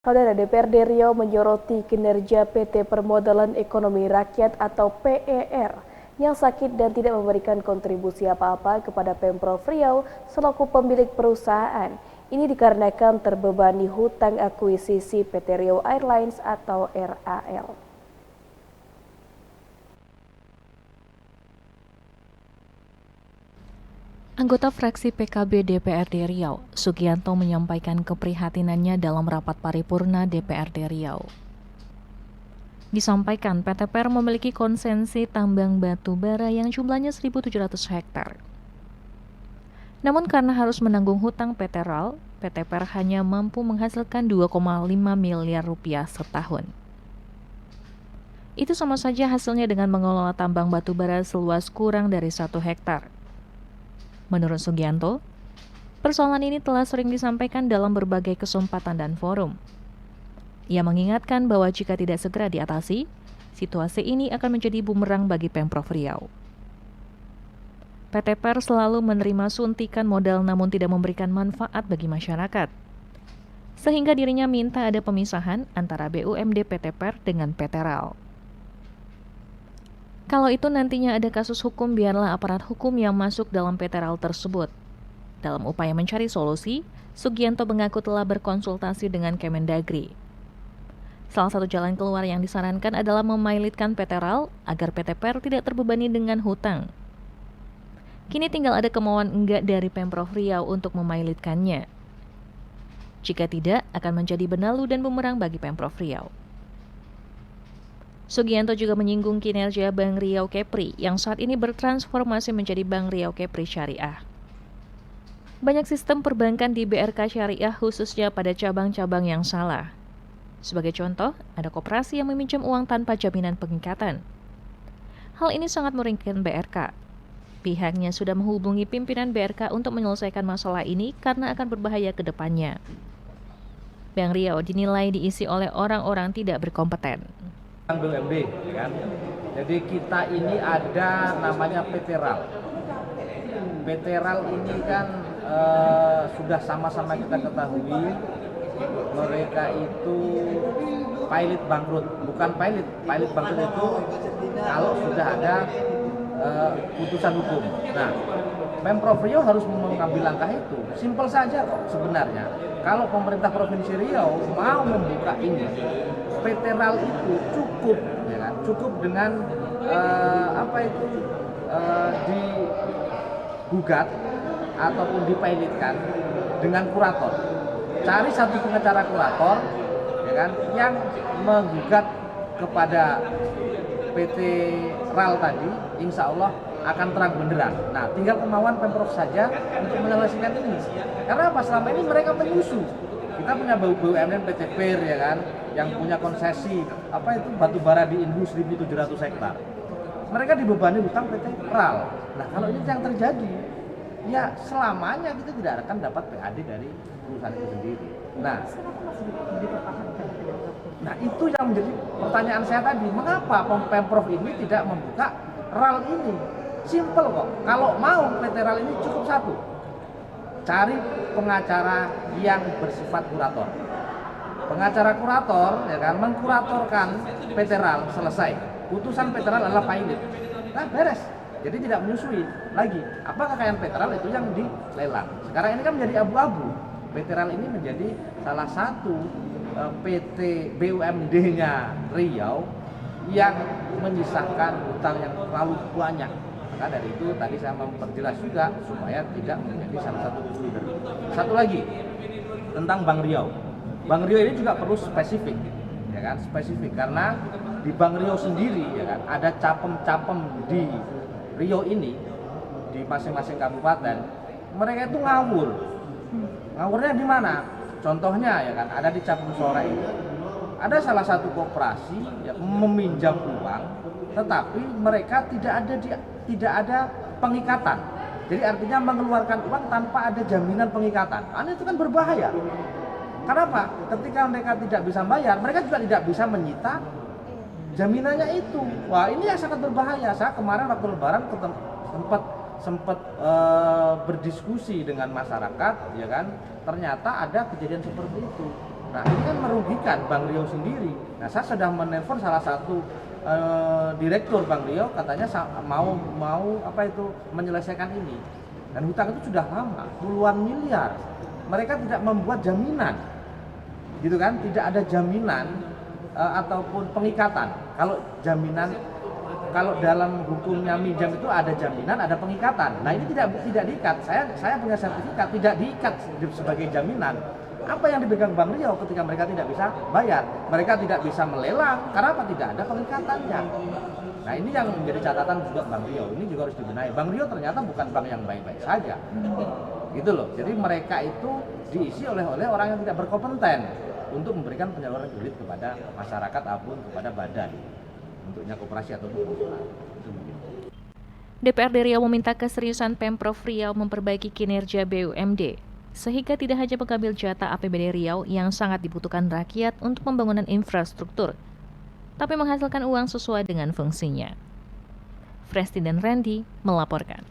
Saudara DPRD Riau menyoroti kinerja PT Permodalan Ekonomi Rakyat atau PER yang sakit dan tidak memberikan kontribusi apa-apa kepada Pemprov Riau selaku pemilik perusahaan. Ini dikarenakan terbebani hutang akuisisi PT Riau Airlines atau RAL. Anggota fraksi PKB DPRD Riau, Sugianto menyampaikan keprihatinannya dalam rapat paripurna DPRD Riau. Disampaikan PT PER memiliki konsensi tambang batu bara yang jumlahnya 1.700 hektar. Namun karena harus menanggung hutang PT RAL, PT PER hanya mampu menghasilkan 2,5 miliar rupiah setahun. Itu sama saja hasilnya dengan mengelola tambang batu bara seluas kurang dari 1 hektar. Menurut Sugianto, persoalan ini telah sering disampaikan dalam berbagai kesempatan dan forum. Ia mengingatkan bahwa jika tidak segera diatasi, situasi ini akan menjadi bumerang bagi Pemprov Riau. PT PER selalu menerima suntikan modal namun tidak memberikan manfaat bagi masyarakat. Sehingga dirinya minta ada pemisahan antara BUMD PT PER dengan PT RAL. Kalau itu nantinya ada kasus hukum, biarlah aparat hukum yang masuk dalam PT RAL tersebut. Dalam upaya mencari solusi, Sugianto mengaku telah berkonsultasi dengan Kemendagri. Salah satu jalan keluar yang disarankan adalah memailitkan PT RAL agar PT PER tidak terbebani dengan hutang. Kini tinggal ada kemauan enggak dari Pemprov Riau untuk memailitkannya. Jika tidak, akan menjadi benalu dan bumerang bagi Pemprov Riau. Sugianto juga menyinggung kinerja Bank Riau Kepri yang saat ini bertransformasi menjadi Bank Riau Kepri Syariah. Banyak sistem perbankan di BRK Syariah khususnya pada cabang-cabang yang salah. Sebagai contoh, ada koperasi yang meminjam uang tanpa jaminan pengikatan. Hal ini sangat merugikan BRK. Pihaknya sudah menghubungi pimpinan BRK untuk menyelesaikan masalah ini karena akan berbahaya ke depannya. Bank Riau dinilai diisi oleh orang-orang tidak berkompeten. BUMD, kan? Jadi kita ini ada namanya PT RAL. PT RAL ini kan sudah sama-sama kita ketahui mereka itu pilot bangkrut, bukan pilot bangkrut itu kalau sudah ada putusan hukum. Nah, Pemprov Riau harus mengambil langkah itu. Simpel saja kok sebenarnya. Kalau pemerintah Provinsi Riau mau membuka ini, PT RAL itu cukup, ya kan? Cukup dengan digugat ataupun dipilotkan dengan kurator. Cari satu pengacara kurator, ya kan, yang menggugat kepada PT RAL tadi, insya Allah akan terang benderang. Nah, tinggal kemauan Pemprov saja untuk menyelesaikan ini. Karena apa? Selama ini mereka menyusu. Kita punya BUMN PT PER, ya kan, yang punya konsesi batu bara di Indus 1.700 hektar. Mereka dibebani hutang PT RAL. Nah, kalau ini yang terjadi, ya selamanya kita tidak akan dapat PAD dari perusahaan itu sendiri. Nah, itu yang menjadi pertanyaan saya tadi. Mengapa Pemprov ini tidak membuka RAL ini? Simple kok. Kalau mau PT RAL ini cukup satu. Cari pengacara yang bersifat kurator. Pengacara kurator, ya kan, mengkuratorkan PT RAL, selesai. Putusan PT RAL adalah pilot. Nah, beres. Jadi tidak menyusui lagi. Apa kekayaan PT RAL itu yang dilelang. Sekarang ini kan menjadi abu-abu. PT RAL ini menjadi salah satu PT BUMD-nya Riau yang menyisakan hutang yang terlalu banyak. Maka dari itu tadi saya memperjelas juga supaya tidak menjadi salah satu blunder. Satu lagi tentang Bank Riau. Bank Riau ini juga perlu spesifik, ya kan? Spesifik karena di Bank Riau sendiri, ya kan, ada capem-capem di Riau ini di masing-masing kabupaten. Mereka itu ngawur. Ngawurnya di mana? Contohnya, ya kan, ada di Capem Sore ini. Ada salah satu koperasi yang meminjam uang, tetapi mereka tidak ada pengikatan. Jadi artinya mengeluarkan uang tanpa ada jaminan pengikatan. Itu kan berbahaya. Kenapa? Ketika mereka tidak bisa bayar, mereka juga tidak bisa menyita jaminannya itu. Wah, ini yang sangat berbahaya. Saya kemarin waktu Lebaran sempat berdiskusi dengan masyarakat, ya kan. Ternyata ada kejadian seperti itu. Nah ini kan merugikan Bank Riau sendiri. Nah saya sudah menelpon salah satu direktur Bank Riau, katanya mau menyelesaikan ini. Dan hutang itu sudah lama, puluhan miliar. Mereka tidak membuat jaminan, gitu kan? Tidak ada jaminan ataupun pengikatan. Kalau jaminan, kalau dalam hukumnya minjam itu ada jaminan, ada pengikatan. Nah ini tidak diikat. Saya punya sertifikat, tidak diikat sebagai jaminan. Apa yang dipegang Bank Riau ketika mereka tidak bisa bayar? Mereka tidak bisa melelang karena apa? Tidak ada pengikatannya. Nah ini yang menjadi catatan juga Bank Riau. Ini juga harus dibenahi. Bank Riau ternyata bukan bank yang baik-baik saja, gitu loh. Jadi mereka itu diisi oleh orang yang tidak berkompeten untuk memberikan penyaluran kredit kepada masyarakat ataupun kepada badan, bentuknya koperasi atau perusahaan. DPRD Riau meminta keseriusan Pemprov Riau memperbaiki kinerja BUMD, sehingga tidak hanya mengambil jatah APBD Riau yang sangat dibutuhkan rakyat untuk pembangunan infrastruktur, tapi menghasilkan uang sesuai dengan fungsinya. Frestin dan Randy melaporkan.